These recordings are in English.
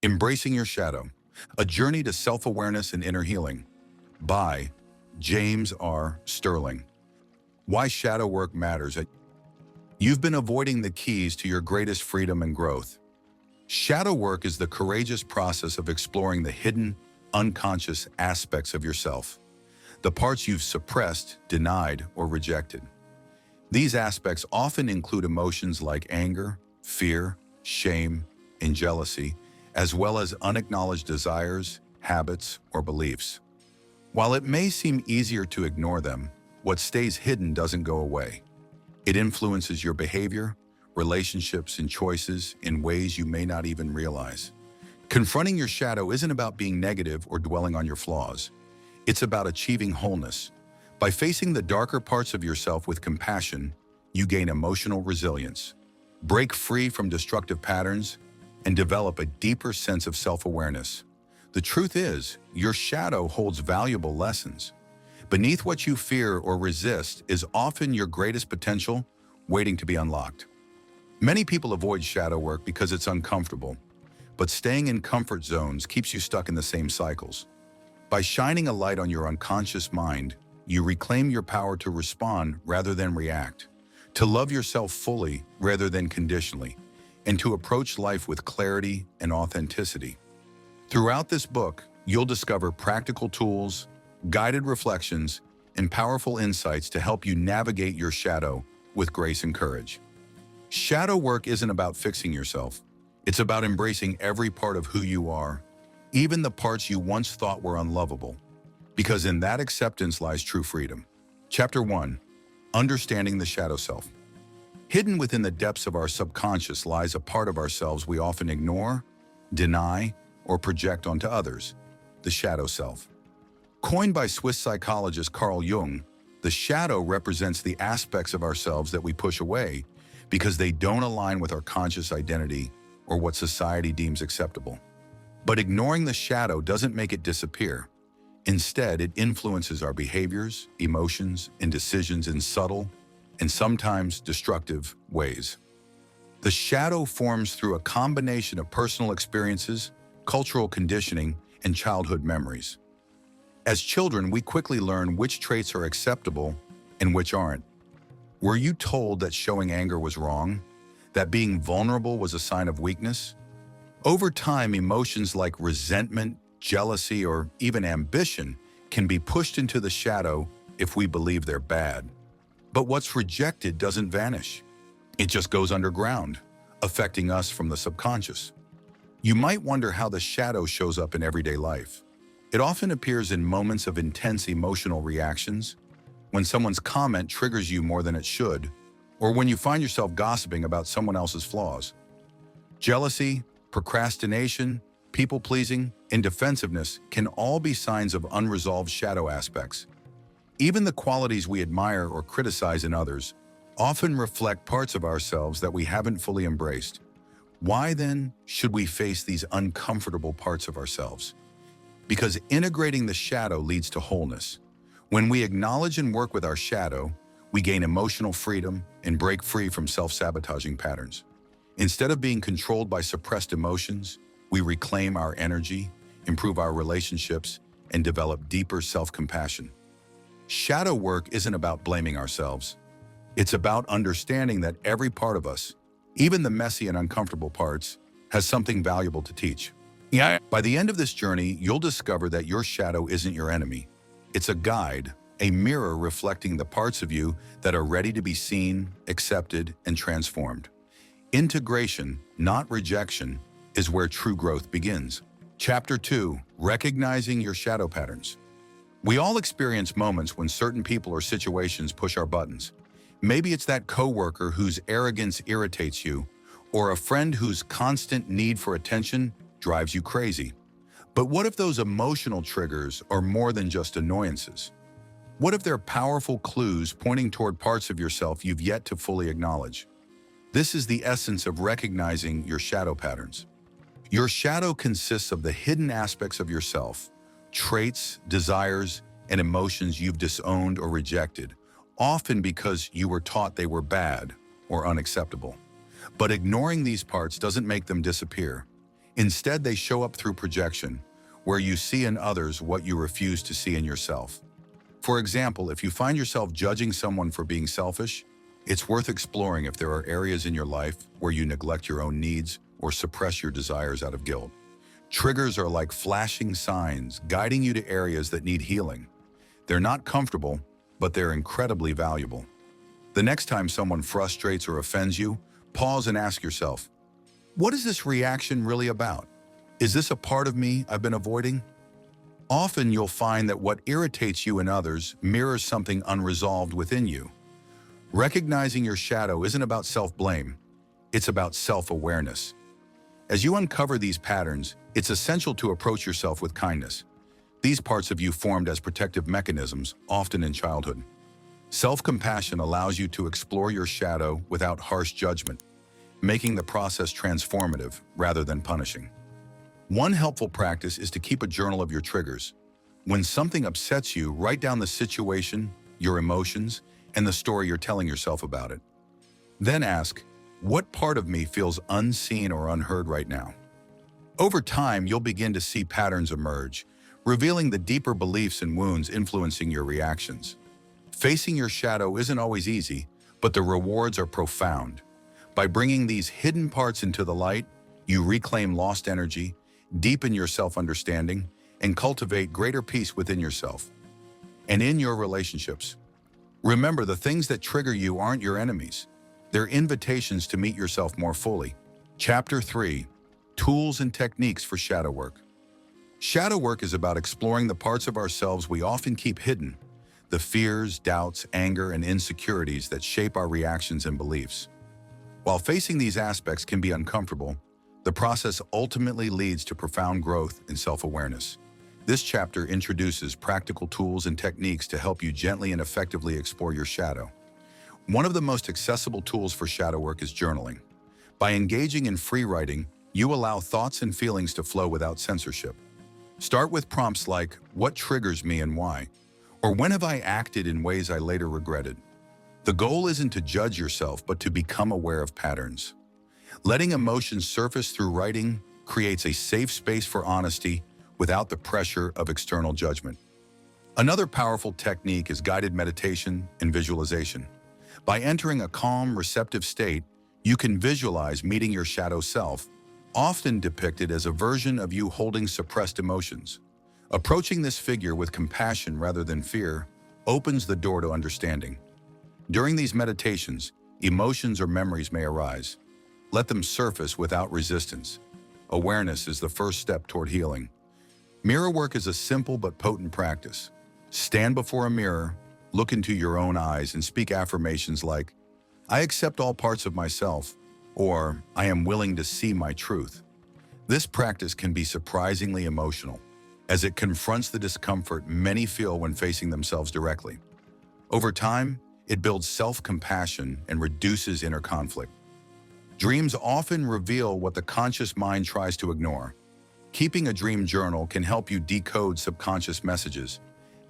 Embracing Your Shadow, A Journey to Self-Awareness and Inner Healing by James R. Sterling. Why Shadow Work Matters. You've been avoiding the keys to your greatest freedom and growth. Shadow work is the courageous process of exploring the hidden, unconscious aspects of yourself, the parts you've suppressed, denied, or rejected. These aspects often include emotions like anger, fear, shame, and jealousy, as well as unacknowledged desires, habits, or beliefs. While it may seem easier to ignore them, what stays hidden doesn't go away. It influences your behavior, relationships, and choices in ways you may not even realize. Confronting your shadow isn't about being negative or dwelling on your flaws. It's about achieving wholeness. By facing the darker parts of yourself with compassion, you gain emotional resilience, break free from destructive patterns, and develop a deeper sense of self-awareness. The truth is, your shadow holds valuable lessons. Beneath what you fear or resist is often your greatest potential waiting to be unlocked. Many people avoid shadow work because it's uncomfortable, but staying in comfort zones keeps you stuck in the same cycles. By shining a light on your unconscious mind, you reclaim your power to respond rather than react, to love yourself fully rather than conditionally, and to approach life with clarity and authenticity. Throughout this book, you'll discover practical tools, guided reflections, and powerful insights to help you navigate your shadow with grace and courage. Shadow work isn't about fixing yourself. It's about embracing every part of who you are, even the parts you once thought were unlovable, because in that acceptance lies true freedom. Chapter 1. Understanding the Shadow Self. Hidden within the depths of our subconscious lies a part of ourselves we often ignore, deny, or project onto others, the shadow self. Coined by Swiss psychologist Carl Jung, the shadow represents the aspects of ourselves that we push away because they don't align with our conscious identity or what society deems acceptable. But ignoring the shadow doesn't make it disappear. Instead, it influences our behaviors, emotions, and decisions in subtle and sometimes destructive ways. The shadow forms through a combination of personal experiences, cultural conditioning, and childhood memories. As children, we quickly learn which traits are acceptable and which aren't. Were you told that showing anger was wrong? That being vulnerable was a sign of weakness? Over time, emotions like resentment, jealousy, or even ambition can be pushed into the shadow if we believe they're bad. But what's rejected doesn't vanish. It just goes underground, affecting us from the subconscious. You might wonder how the shadow shows up in everyday life. It often appears in moments of intense emotional reactions, when someone's comment triggers you more than it should, or when you find yourself gossiping about someone else's flaws. Jealousy, procrastination, people-pleasing, and defensiveness can all be signs of unresolved shadow aspects. Even the qualities we admire or criticize in others often reflect parts of ourselves that we haven't fully embraced. Why then should we face these uncomfortable parts of ourselves? Because integrating the shadow leads to wholeness. When we acknowledge and work with our shadow, we gain emotional freedom and break free from self-sabotaging patterns. Instead of being controlled by suppressed emotions, we reclaim our energy, improve our relationships, and develop deeper self-compassion. Shadow work isn't about blaming ourselves. It's about understanding that every part of us, even the messy and uncomfortable parts, has something valuable to teach. By the end of this journey, you'll discover that your shadow isn't your enemy. It's a guide, a mirror reflecting the parts of you that are ready to be seen, accepted, and transformed. Integration, not rejection, is where true growth begins. Chapter 2. Recognizing your shadow patterns. We all experience moments when certain people or situations push our buttons. Maybe it's that coworker whose arrogance irritates you, or a friend whose constant need for attention drives you crazy. But what if those emotional triggers are more than just annoyances? What if they're powerful clues pointing toward parts of yourself you've yet to fully acknowledge? This is the essence of recognizing your shadow patterns. Your shadow consists of the hidden aspects of yourself, traits, desires, and emotions you've disowned or rejected, often because you were taught they were bad or unacceptable. But ignoring these parts doesn't make them disappear. Instead, they show up through projection, where you see in others what you refuse to see in yourself. For example, if you find yourself judging someone for being selfish, it's worth exploring if there are areas in your life where you neglect your own needs or suppress your desires out of guilt. Triggers are like flashing signs, guiding you to areas that need healing. They're not comfortable, but they're incredibly valuable. The next time someone frustrates or offends you, pause and ask yourself, what is this reaction really about? Is this a part of me I've been avoiding? Often you'll find that what irritates you in others mirrors something unresolved within you. Recognizing your shadow isn't about self-blame, it's about self-awareness. As you uncover these patterns, it's essential to approach yourself with kindness. These parts of you formed as protective mechanisms, often in childhood. Self-compassion allows you to explore your shadow without harsh judgment, making the process transformative rather than punishing. One helpful practice is to keep a journal of your triggers. When something upsets you, write down the situation, your emotions, and the story you're telling yourself about it. Then ask, what part of me feels unseen or unheard right now? Over time, you'll begin to see patterns emerge, revealing the deeper beliefs and wounds influencing your reactions. Facing your shadow isn't always easy, but the rewards are profound. By bringing these hidden parts into the light, you reclaim lost energy, deepen your self-understanding, and cultivate greater peace within yourself. And in your relationships, remember, the things that trigger you aren't your enemies. They're invitations to meet yourself more fully. Chapter 3: Tools and Techniques for Shadow Work. Shadow work is about exploring the parts of ourselves we often keep hidden, the fears, doubts, anger, and insecurities that shape our reactions and beliefs. While facing these aspects can be uncomfortable, the process ultimately leads to profound growth and self-awareness. This chapter introduces practical tools and techniques to help you gently and effectively explore your shadow. One of the most accessible tools for shadow work is journaling. By engaging in free writing, you allow thoughts and feelings to flow without censorship. Start with prompts like, what triggers me and why? Or when have I acted in ways I later regretted? The goal isn't to judge yourself, but to become aware of patterns. Letting emotions surface through writing creates a safe space for honesty without the pressure of external judgment. Another powerful technique is guided meditation and visualization. By entering a calm, receptive state, you can visualize meeting your shadow self, often depicted as a version of you holding suppressed emotions. Approaching this figure with compassion rather than fear opens the door to understanding. During these meditations, emotions or memories may arise. Let them surface without resistance. Awareness is the first step toward healing. Mirror work is a simple but potent practice. Stand before a mirror, look into your own eyes, and speak affirmations like, I accept all parts of myself, or I am willing to see my truth. This practice can be surprisingly emotional, as it confronts the discomfort many feel when facing themselves directly. Over time, it builds self-compassion and reduces inner conflict. Dreams often reveal what the conscious mind tries to ignore. Keeping a dream journal can help you decode subconscious messages.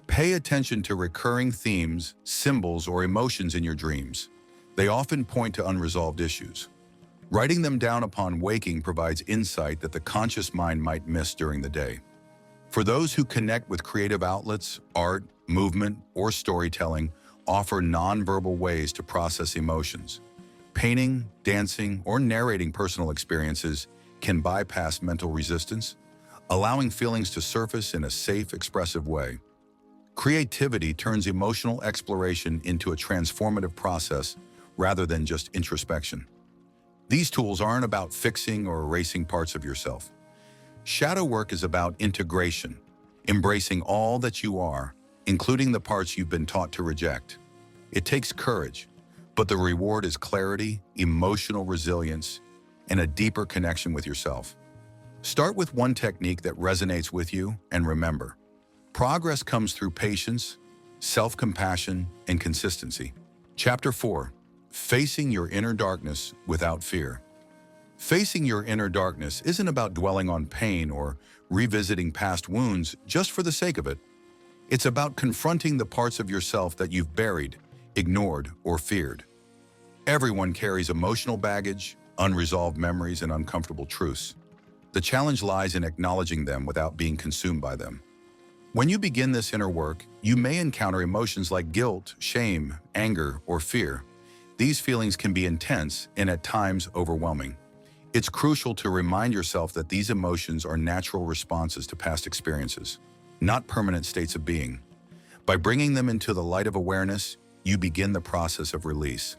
Pay attention to recurring themes, symbols, or emotions in your dreams. They often point to unresolved issues. Writing them down upon waking provides insight that the conscious mind might miss during the day. For those who connect with creative outlets, art, movement, or storytelling offer nonverbal ways to process emotions. Painting, dancing, or narrating personal experiences can bypass mental resistance, allowing feelings to surface in a safe, expressive way. Creativity turns emotional exploration into a transformative process rather than just introspection. These tools aren't about fixing or erasing parts of yourself. Shadow work is about integration, embracing all that you are, including the parts you've been taught to reject. It takes courage, but the reward is clarity, emotional resilience, and a deeper connection with yourself. Start with one technique that resonates with you, and remember, progress comes through patience, self-compassion, and consistency. Chapter 4: Facing your inner darkness without fear. Facing your inner darkness isn't about dwelling on pain or revisiting past wounds just for the sake of it. It's about confronting the parts of yourself that you've buried, ignored, or feared. Everyone carries emotional baggage, unresolved memories, and uncomfortable truths. The challenge lies in acknowledging them without being consumed by them. When you begin this inner work, you may encounter emotions like guilt, shame, anger, or fear. These feelings can be intense and at times overwhelming. It's crucial to remind yourself that these emotions are natural responses to past experiences, not permanent states of being. By bringing them into the light of awareness, you begin the process of release.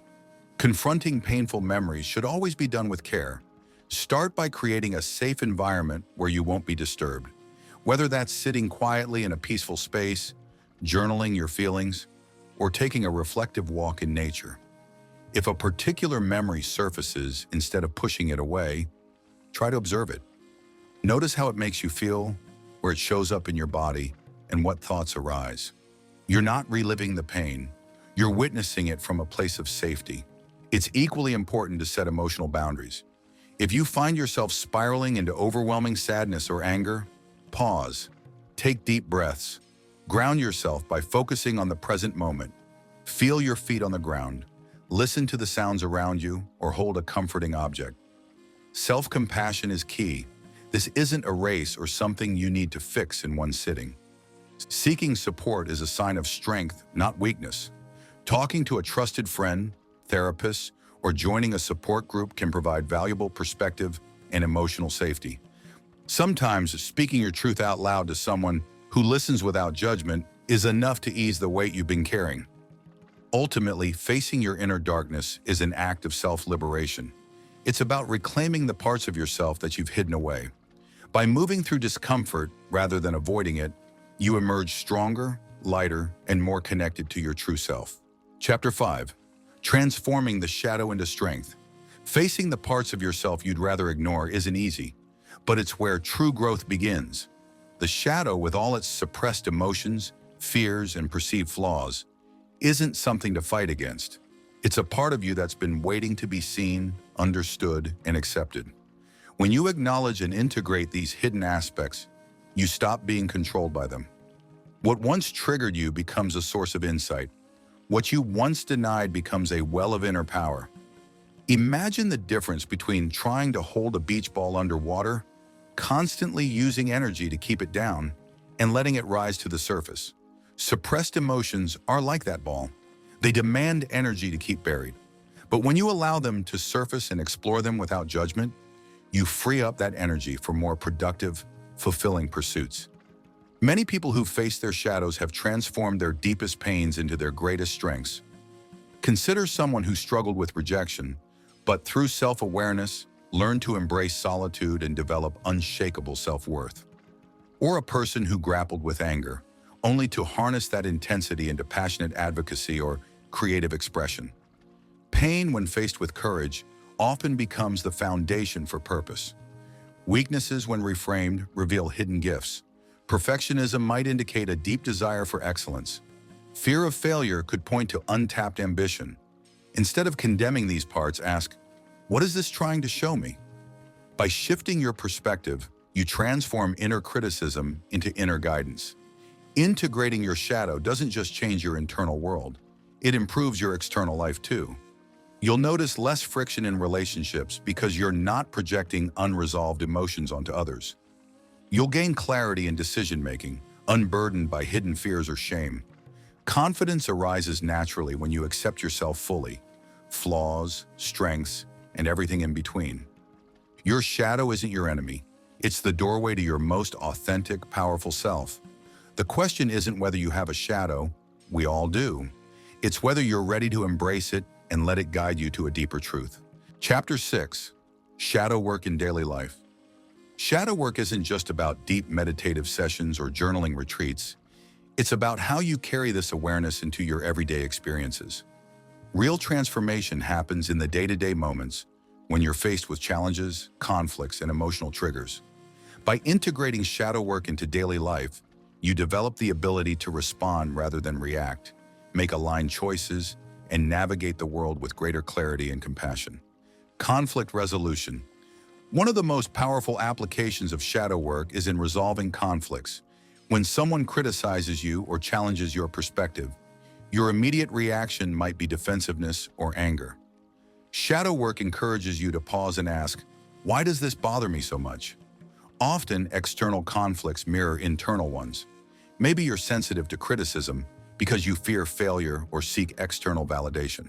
Confronting painful memories should always be done with care. Start by creating a safe environment where you won't be disturbed. Whether that's sitting quietly in a peaceful space, journaling your feelings, or taking a reflective walk in nature. If a particular memory surfaces, instead of pushing it away, try to observe it. Notice how it makes you feel, where it shows up in your body, and what thoughts arise. You're not reliving the pain. You're witnessing it from a place of safety. It's equally important to set emotional boundaries. If you find yourself spiraling into overwhelming sadness or anger, pause. Take deep breaths. Ground yourself by focusing on the present moment. Feel your feet on the ground. Listen to the sounds around you or hold a comforting object. Self-compassion is key. This isn't a race or something you need to fix in one sitting. Seeking support is a sign of strength, not weakness. Talking to a trusted friend, therapist, or joining a support group can provide valuable perspective and emotional safety. Sometimes speaking your truth out loud to someone who listens without judgment is enough to ease the weight you've been carrying. Ultimately, facing your inner darkness is an act of self-liberation. It's about reclaiming the parts of yourself that you've hidden away. By moving through discomfort rather than avoiding it, you emerge stronger, lighter, and more connected to your true self. Chapter 5. Transforming the shadow into strength. Facing the parts of yourself you'd rather ignore isn't easy, but it's where true growth begins. The shadow, with all its suppressed emotions, fears, and perceived flaws, isn't something to fight against. It's a part of you that's been waiting to be seen, understood, and accepted. When you acknowledge and integrate these hidden aspects, you stop being controlled by them. What once triggered you becomes a source of insight. What you once denied becomes a well of inner power. Imagine the difference between trying to hold a beach ball underwater, constantly using energy to keep it down, and letting it rise to the surface. Suppressed emotions are like that ball. They demand energy to keep buried. But when you allow them to surface and explore them without judgment, you free up that energy for more productive, fulfilling pursuits. Many people who face their shadows have transformed their deepest pains into their greatest strengths. Consider someone who struggled with rejection, but through self-awareness, learned to embrace solitude and develop unshakable self-worth. Or a person who grappled with anger, only to harness that intensity into passionate advocacy or creative expression. Pain, when faced with courage, often becomes the foundation for purpose. Weaknesses, when reframed, reveal hidden gifts. Perfectionism might indicate a deep desire for excellence. Fear of failure could point to untapped ambition. Instead of condemning these parts, ask, what is this trying to show me? By shifting your perspective, you transform inner criticism into inner guidance. Integrating your shadow doesn't just change your internal world, it improves your external life too. You'll notice less friction in relationships because you're not projecting unresolved emotions onto others. You'll gain clarity in decision-making, unburdened by hidden fears or shame. Confidence arises naturally when you accept yourself fully, flaws, strengths, and everything in between. Your shadow isn't your enemy. It's the doorway to your most authentic, powerful self. The question isn't whether you have a shadow, we all do. It's whether you're ready to embrace it and let it guide you to a deeper truth. Chapter 6. Shadow Work in Daily Life. Shadow work isn't just about deep meditative sessions or journaling retreats. It's about how you carry this awareness into your everyday experiences. Real transformation happens in the day-to-day moments when you're faced with challenges, conflicts, and emotional triggers. By integrating shadow work into daily life, you develop the ability to respond rather than react, make aligned choices, and navigate the world with greater clarity and compassion. Conflict resolution. One of the most powerful applications of shadow work is in resolving conflicts. When someone criticizes you or challenges your perspective, your immediate reaction might be defensiveness or anger. Shadow work encourages you to pause and ask, why does this bother me so much? Often, external conflicts mirror internal ones. Maybe you're sensitive to criticism because you fear failure or seek external validation.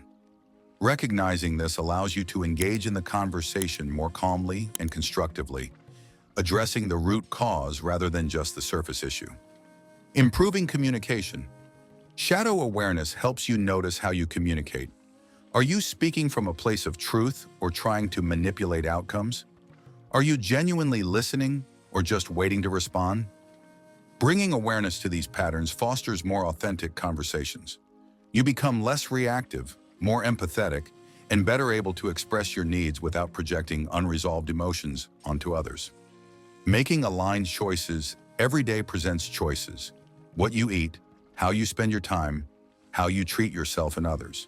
Recognizing this allows you to engage in the conversation more calmly and constructively, addressing the root cause rather than just the surface issue. Improving communication. Shadow awareness helps you notice how you communicate. Are you speaking from a place of truth or trying to manipulate outcomes? Are you genuinely listening or just waiting to respond? Bringing awareness to these patterns fosters more authentic conversations. You become less reactive, more empathetic, and better able to express your needs without projecting unresolved emotions onto others. Making aligned choices. Every day presents choices. What you eat, how you spend your time, how you treat yourself and others.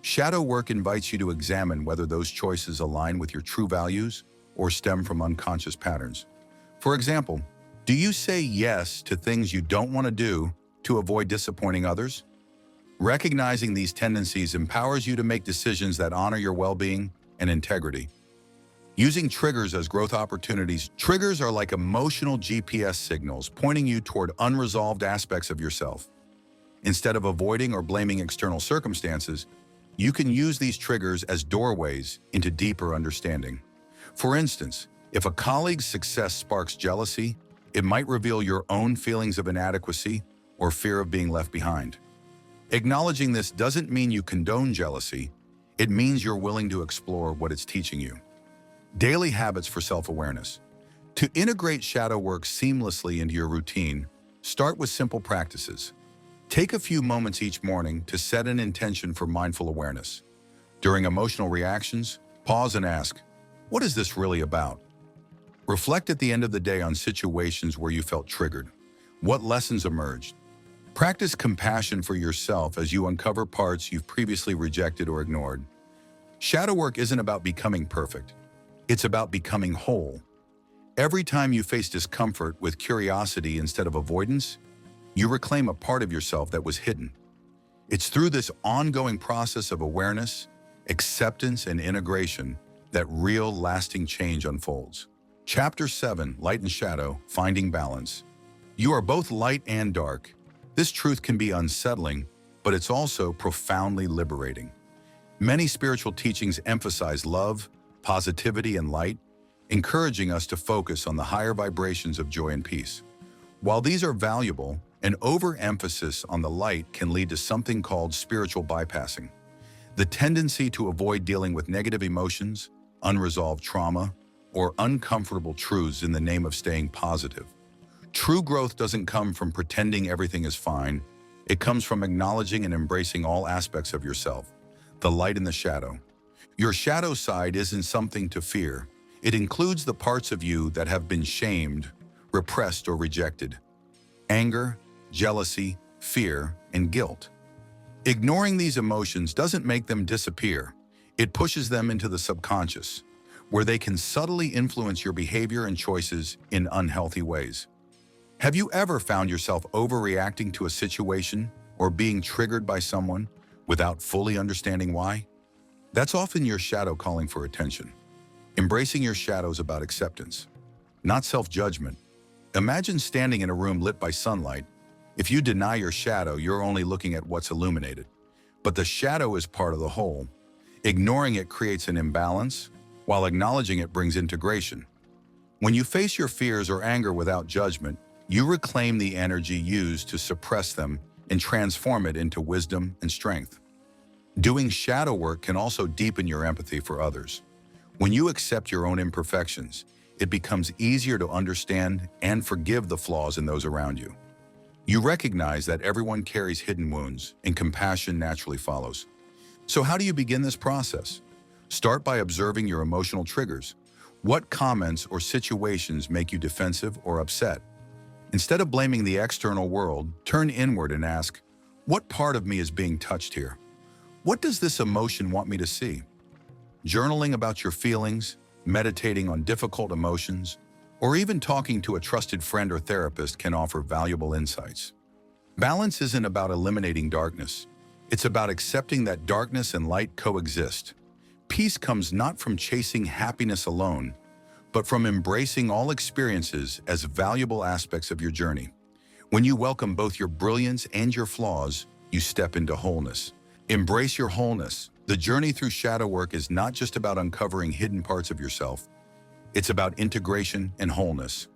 Shadow work invites you to examine whether those choices align with your true values or stem from unconscious patterns. For example, do you say yes to things you don't want to do to avoid disappointing others? Recognizing these tendencies empowers you to make decisions that honor your well-being and integrity. Using triggers as growth opportunities. Triggers are like emotional GPS signals pointing you toward unresolved aspects of yourself. Instead of avoiding or blaming external circumstances, you can use these triggers as doorways into deeper understanding. For instance, if a colleague's success sparks jealousy, it might reveal your own feelings of inadequacy or fear of being left behind. Acknowledging this doesn't mean you condone jealousy. It means you're willing to explore what it's teaching you. Daily habits for self-awareness. To integrate shadow work seamlessly into your routine, start with simple practices. Take a few moments each morning to set an intention for mindful awareness. During emotional reactions, pause and ask, what is this really about? Reflect at the end of the day on situations where you felt triggered. What lessons emerged? Practice compassion for yourself as you uncover parts you've previously rejected or ignored. Shadow work isn't about becoming perfect. It's about becoming whole. Every time you face discomfort with curiosity instead of avoidance, you reclaim a part of yourself that was hidden. It's through this ongoing process of awareness, acceptance, and integration that real, lasting change unfolds. Chapter 7, Light and Shadow, Finding Balance. You are both light and dark. This truth can be unsettling, but it's also profoundly liberating. Many spiritual teachings emphasize love, positivity, and light, encouraging us to focus on the higher vibrations of joy and peace. While these are valuable, an overemphasis on the light can lead to something called spiritual bypassing, the tendency to avoid dealing with negative emotions, unresolved trauma, or uncomfortable truths in the name of staying positive. True growth doesn't come from pretending everything is fine. It comes from acknowledging and embracing all aspects of yourself, the light and the shadow. Your shadow side isn't something to fear. It includes the parts of you that have been shamed, repressed, or rejected. Anger, jealousy, fear, and guilt. Ignoring these emotions doesn't make them disappear. It pushes them into the subconscious, where they can subtly influence your behavior and choices in unhealthy ways. Have you ever found yourself overreacting to a situation or being triggered by someone without fully understanding why? That's often your shadow calling for attention. Embracing your shadow is about acceptance, not self-judgment. Imagine standing in a room lit by sunlight. If you deny your shadow, you're only looking at what's illuminated. But the shadow is part of the whole. Ignoring it creates an imbalance, while acknowledging it brings integration. When you face your fears or anger without judgment, you reclaim the energy used to suppress them and transform it into wisdom and strength. Doing shadow work can also deepen your empathy for others. When you accept your own imperfections, it becomes easier to understand and forgive the flaws in those around you. You recognize that everyone carries hidden wounds, and compassion naturally follows. So how do you begin this process? Start by observing your emotional triggers. What comments or situations make you defensive or upset? Instead of blaming the external world, turn inward and ask, what part of me is being touched here? What does this emotion want me to see? Journaling about your feelings, meditating on difficult emotions, or even talking to a trusted friend or therapist can offer valuable insights. Balance isn't about eliminating darkness. It's about accepting that darkness and light coexist. Peace comes not from chasing happiness alone, but from embracing all experiences as valuable aspects of your journey. When you welcome both your brilliance and your flaws, you step into wholeness. Embrace your wholeness. The journey through shadow work is not just about uncovering hidden parts of yourself. It's about integration and wholeness.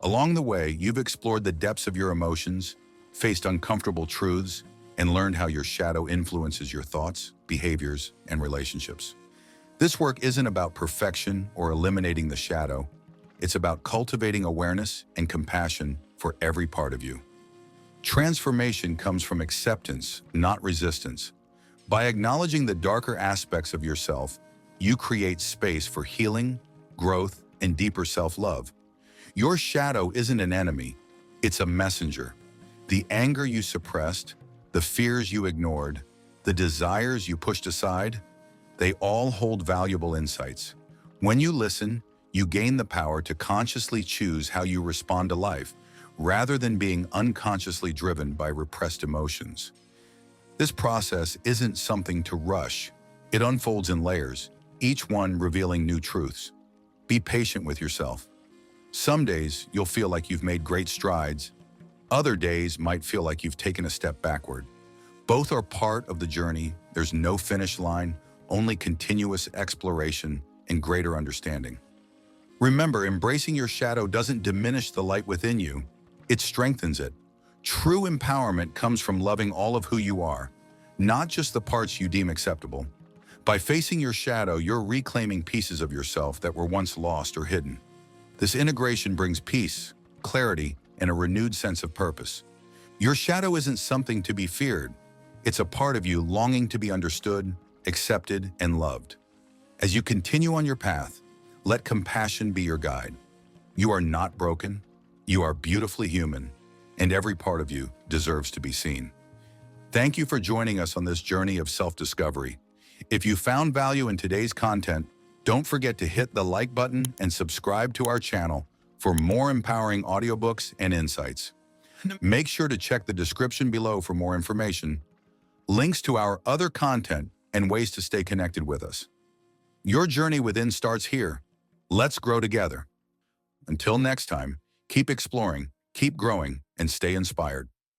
Along the way, you've explored the depths of your emotions, faced uncomfortable truths, and learned how your shadow influences your thoughts, behaviors, and relationships. This work isn't about perfection or eliminating the shadow. It's about cultivating awareness and compassion for every part of you. Transformation comes from acceptance, not resistance. By acknowledging the darker aspects of yourself, you create space for healing, growth, and deeper self-love. Your shadow isn't an enemy, it's a messenger. The anger you suppressed, the fears you ignored, the desires you pushed aside, they all hold valuable insights. When you listen, you gain the power to consciously choose how you respond to life, rather than being unconsciously driven by repressed emotions. This process isn't something to rush. It unfolds in layers, each one revealing new truths. Be patient with yourself. Some days you'll feel like you've made great strides. Other days might feel like you've taken a step backward. Both are part of the journey. There's no finish line, only continuous exploration and greater understanding. Remember, embracing your shadow doesn't diminish the light within you. It strengthens it. True empowerment comes from loving all of who you are, not just the parts you deem acceptable. By facing your shadow, you're reclaiming pieces of yourself that were once lost or hidden. This integration brings peace, clarity, and a renewed sense of purpose. Your shadow isn't something to be feared. It's a part of you longing to be understood, accepted, and loved. As you continue on your path, let compassion be your guide. You are not broken. You are beautifully human, and every part of you deserves to be seen. Thank you for joining us on this journey of self-discovery. If you found value in today's content, don't forget to hit the like button and subscribe to our channel for more empowering audiobooks and insights. Make sure to check the description below for more information, links to our other content, and ways to stay connected with us. Your journey within starts here. Let's grow together. Until next time, keep exploring, keep growing, and stay inspired.